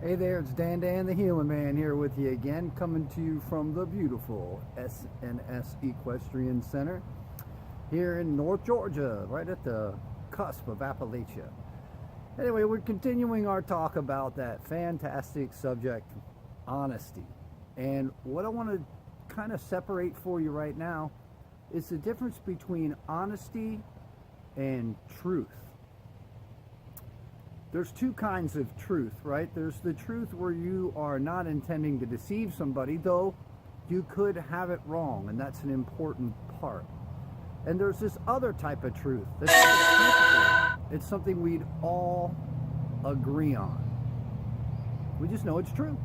Hey there, it's Dan the Healing Man here with you again, coming to you from the beautiful SNS Equestrian Center here in North Georgia, right at the cusp of Appalachia. Anyway, we're continuing our talk about that fantastic subject, honesty. And what I want to kind of separate for you right now is the difference between honesty and truth. There's two kinds of truth, right? There's the truth where you are not intending to deceive somebody, though you could have it wrong, and that's an important part. And there's this other type of truth. It's something we'd all agree on. We just know it's true.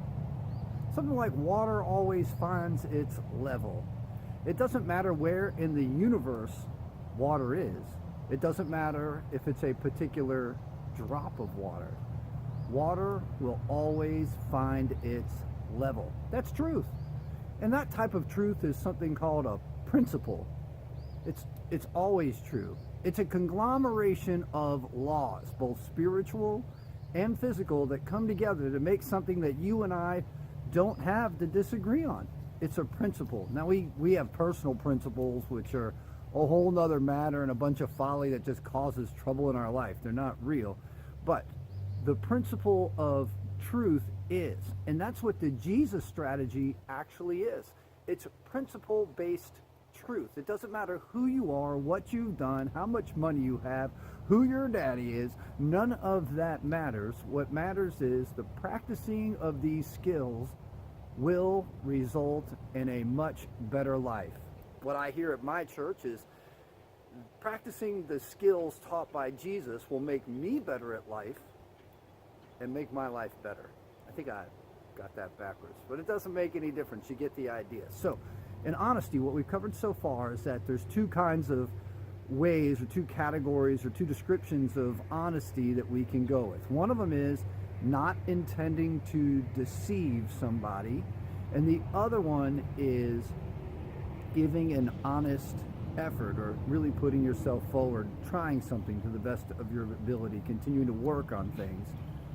Something like water always finds its level. It doesn't matter where in the universe water is. It doesn't matter if it's a particular drop of water. Water will always find its level. That's truth. And that type of truth is something called a principle. It's always true. It's a conglomeration of laws, both spiritual and physical, that come together to make something that you and I don't have to disagree on. It's a principle. Now we have personal principles, which are a whole nother matter and a bunch of folly that just causes trouble in our life. They're not real. But the principle of truth is, and that's what the Jesus strategy actually is. It's principle-based truth. It doesn't matter who you are, what you've done, how much money you have, who your daddy is. None of that matters. What matters is the practicing of these skills will result in a much better life. What I hear at my church is practicing the skills taught by Jesus will make me better at life and make my life better. I think I got that backwards, but it doesn't make any difference. You get the idea. So, in honesty, what we've covered so far is that there's two kinds of ways, or two categories, or two descriptions of honesty that we can go with. One of them is not intending to deceive somebody, and the other one is giving an honest effort, or really putting yourself forward, trying something to the best of your ability, continuing to work on things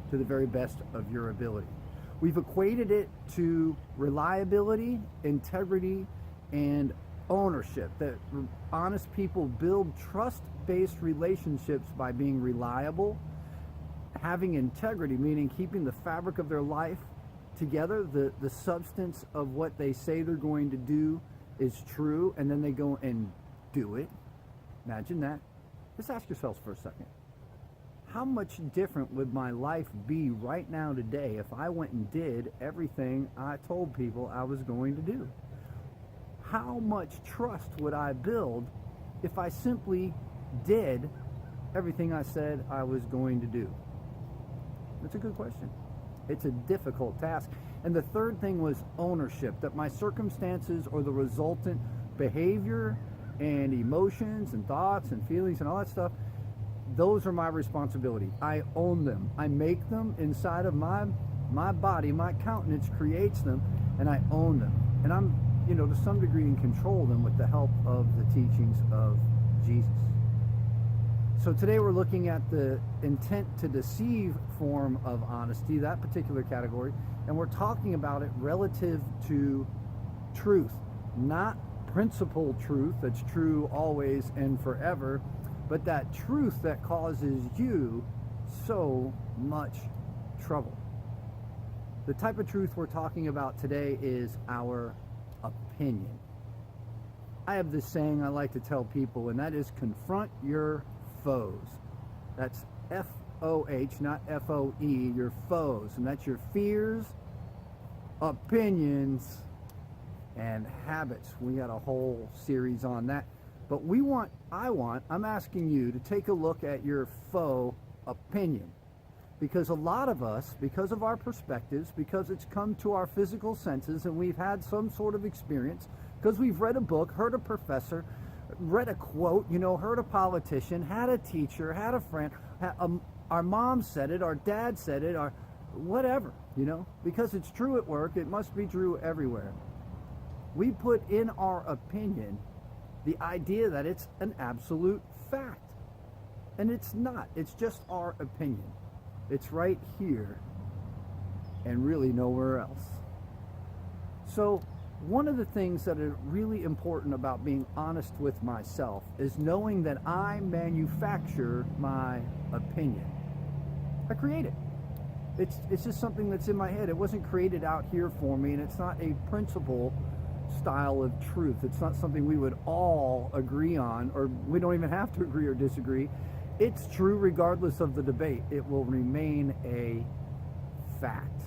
to the very best of your ability. We've equated it to reliability, integrity, and ownership. That honest people build trust-based relationships by being reliable, having integrity, meaning keeping the fabric of their life together, the substance of what they say they're going to do is true, and then they go and do it. Imagine that. Just ask yourselves for a second. How much different would my life be right now today if I went and did everything I told people I was going to do? How much trust would I build if I simply did everything I said I was going to do? That's a good question. It's a difficult task. And the third thing was ownership, that my circumstances or the resultant behavior and emotions and thoughts and feelings and all that stuff, those are my responsibility. I own them. I make them inside of my body. My countenance creates them, and I own them. And I'm, to some degree in control of them with the help of the teachings of Jesus. So today we're looking at the intent to deceive form of honesty, that particular category, and we're talking about it relative to truth, not principle truth that's true always and forever, but that truth that causes you so much trouble. The type of truth we're talking about today is our opinion. I have this saying I like to tell people, and that is confront your foes. That's F-O-H, not F-O-E, your foes. And that's your fears, opinions, and habits. We got a whole series on that. But I'm asking you to take a look at your foe opinion. Because a lot of us, because of our perspectives, because it's come to our physical senses and we've had some sort of experience, because we've read a book, heard a professor, read a quote, heard a politician, had a teacher, had a friend, our mom said it, our dad said it, or whatever, because it's true at work, it must be true everywhere. We put in our opinion the idea that it's an absolute fact. And it's not. It's just our opinion. It's right here and really nowhere else. So one of the things that are really important about being honest with myself is knowing that I manufacture my opinion. I create it. It's just something that's in my head. It wasn't created out here for me, and it's not a principle style of truth. It's not something we would all agree on, or we don't even have to agree or disagree. It's true regardless of the debate. It will remain a fact.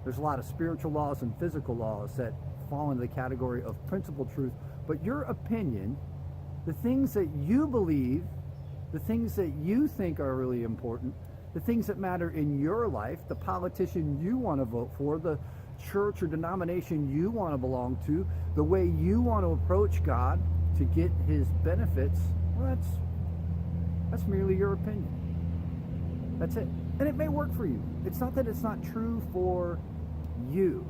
There's a lot of spiritual laws and physical laws that fall into the category of principle truth, but your opinion, the things that you believe, the things that you think are really important, the things that matter in your life, the politician you want to vote for, the church or denomination you want to belong to, the way you want to approach God to get his benefits, well, that's merely your opinion. That's it. And it may work for you. It's not that it's not true for you.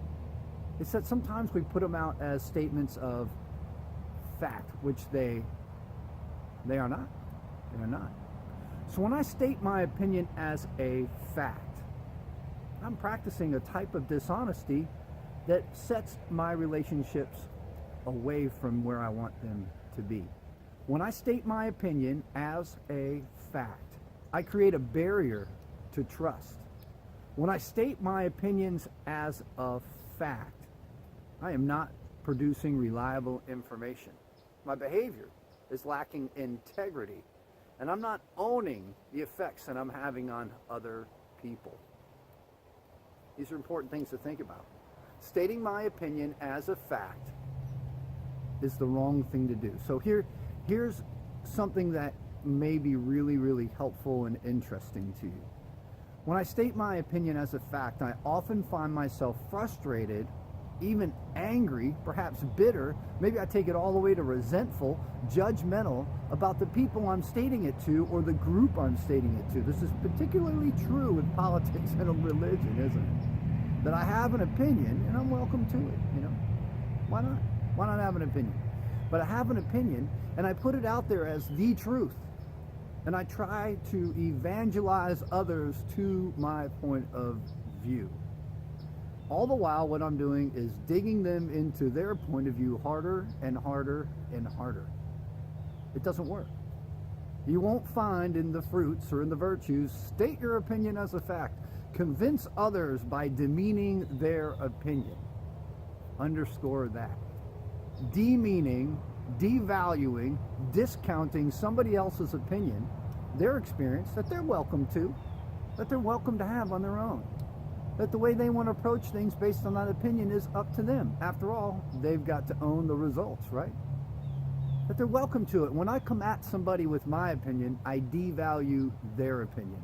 It's that sometimes we put them out as statements of fact, which they are not. They are not. So when I state my opinion as a fact, I'm practicing a type of dishonesty that sets my relationships away from where I want them to be. When I state my opinion as a fact, I create a barrier to trust. When I state my opinions as a fact, I am not producing reliable information. My behavior is lacking integrity, and I'm not owning the effects that I'm having on other people. These are important things to think about. Stating my opinion as a fact is the wrong thing to do. So here's something that may be really, really helpful and interesting to you. When I state my opinion as a fact, I often find myself frustrated, even angry, perhaps bitter. Maybe I take it all the way to resentful, judgmental about the people I'm stating it to or the group I'm stating it to. This is particularly true with politics and religion, isn't it? That I have an opinion and I'm welcome to it, you know. Why not? Why not have an opinion? But I have an opinion and I put it out there as the truth. And I try to evangelize others to my point of view. All the while, what I'm doing is digging them into their point of view harder and harder and harder. It doesn't work. You won't find in the fruits or in the virtues, state your opinion as a fact. Convince others by demeaning their opinion. Underscore that. Demeaning, devaluing, discounting somebody else's opinion, their experience that they're welcome to, that they're welcome to have on their own. That the way they want to approach things based on that opinion is up to them. After all, they've got to own the results, right? That they're welcome to it. When I come at somebody with my opinion, I devalue their opinion.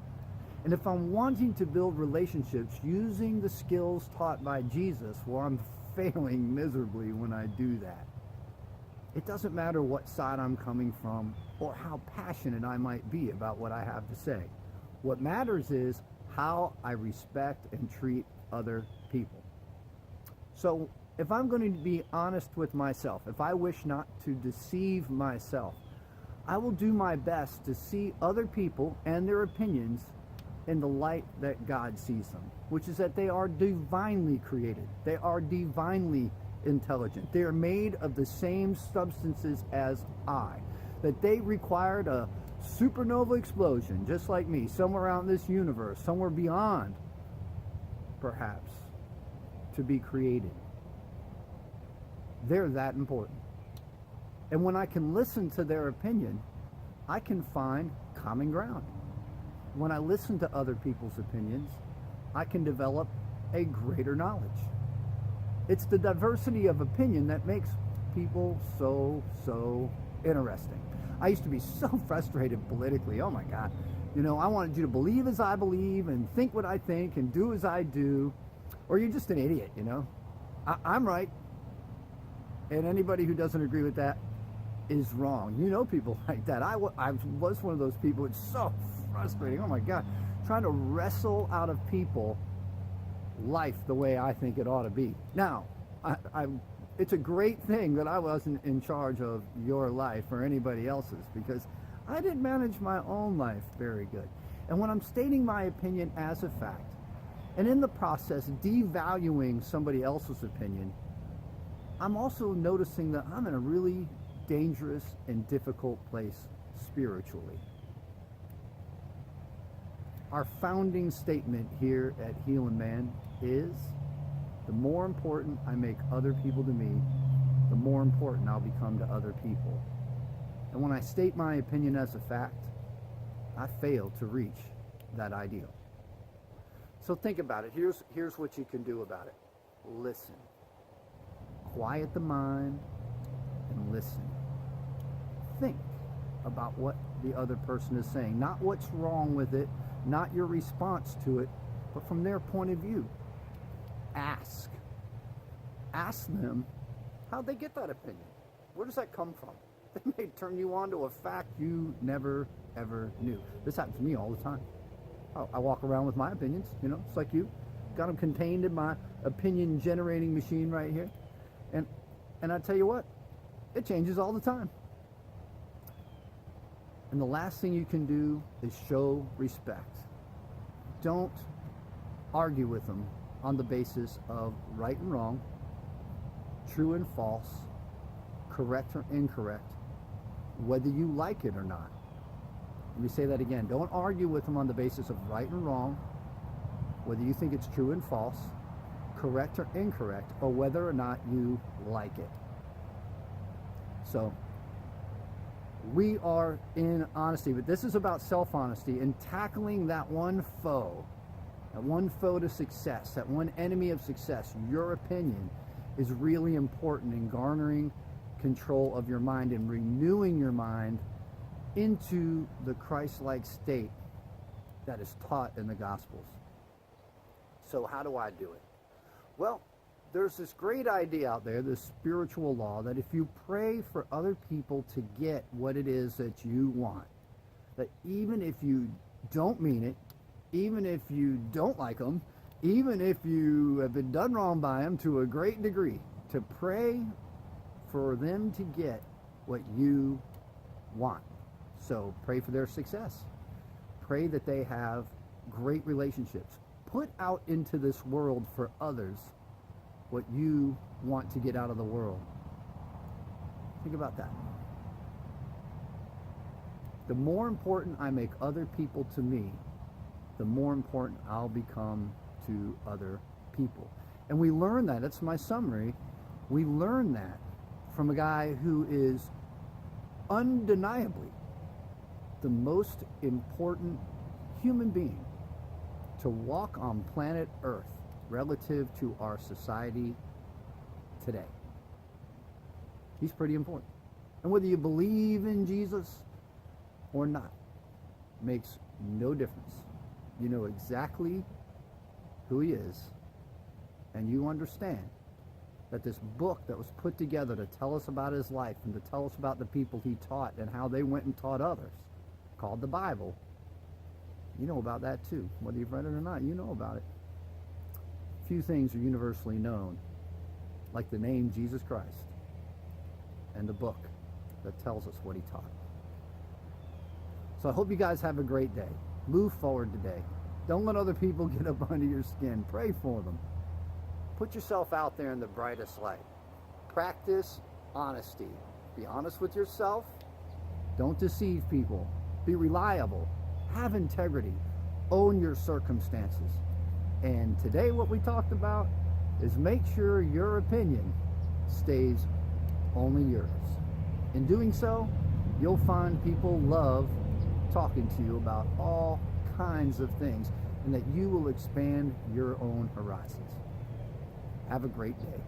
And if I'm wanting to build relationships using the skills taught by Jesus, well, I'm failing miserably when I do that. It doesn't matter what side I'm coming from or how passionate I might be about what I have to say. What matters is how I respect and treat other people. So if I'm going to be honest with myself, if I wish not to deceive myself, I will do my best to see other people and their opinions in the light that God sees them, which is that they are divinely created. They are divinely intelligent. They are made of the same substances as I. That they required a supernova explosion, just like me, somewhere out in this universe, somewhere beyond, perhaps, to be created. They're that important. And when I can listen to their opinion, I can find common ground. When I listen to other people's opinions, I can develop a greater knowledge. It's the diversity of opinion that makes people so interesting. I used to be so frustrated politically. Oh my God. You know, I wanted you to believe as I believe and think what I think and do as I do, or you're just an idiot, you know. I'm right. And anybody who doesn't agree with that is wrong. You know people like that. I was one of those people. It's so frustrating. Oh my God. Trying to wrestle out of people life the way I think it ought to be. Now, it's a great thing that I wasn't in charge of your life or anybody else's, because I didn't manage my own life very good. And when I'm stating my opinion as a fact, And in the process, devaluing somebody else's opinion, I'm also noticing that I'm in a really dangerous and difficult place spiritually. Our founding statement here at Healing Man is, the more important I make other people to me, the more important I'll become to other people. And when I state my opinion as a fact, I fail to reach that ideal. So think about it. Here's what you can do about it. Listen. Quiet the mind and listen. Think about what the other person is saying. Not what's wrong with it, not your response to it, but from their point of view. Ask. Ask them how'd they get that opinion. Where does that come from? They may turn you on to a fact you never, ever knew. This happens to me all the time. I walk around with my opinions, it's like you. Got them contained in my opinion generating machine right here. And I tell you what, it changes all the time. And the last thing you can do is show respect. Don't argue with them on the basis of right and wrong, true and false, correct or incorrect, whether you like it or not. Let me say that again. Don't argue with them on the basis of right and wrong, whether you think it's true and false, correct or incorrect, or whether or not you like it. So, we are in honesty, but this is about self-honesty and tackling that one foe to success, that one enemy of success. Your opinion is really important in garnering control of your mind and renewing your mind into the Christ-like state that is taught in the Gospels. So how do I do it? Well, there's this great idea out there, this spiritual law, that if you pray for other people to get what it is that you want, that even if you don't mean it, even if you don't like them, even if you have been done wrong by them to a great degree, to pray for them to get what you want. So pray for their success. Pray that they have great relationships. Put out into this world for others what you want to get out of the world. Think about that. The more important I make other people to me, the more important I'll become to other people. And we learn that, that's my summary, we learn that from a guy who is undeniably the most important human being to walk on planet Earth relative to our society today. He's pretty important. And whether you believe in Jesus or not makes no difference. You know exactly who he is, and you understand that this book that was put together to tell us about his life and to tell us about the people he taught and how they went and taught others, called the Bible, you know about that too. Whether you've read it or not, you know about it. Few things are universally known, like the name Jesus Christ and the book that tells us what he taught. So I hope you guys have a great day. Move forward today. Don't let other people get up under your skin. Pray for them. Put yourself out there in the brightest light. Practice honesty. Be honest with yourself. Don't deceive people. Be reliable. Have integrity. Own your circumstances. And today what we talked about is make sure your opinion stays only yours. In doing so, you'll find people love talking to you about all kinds of things, and that you will expand your own horizons. Have a great day.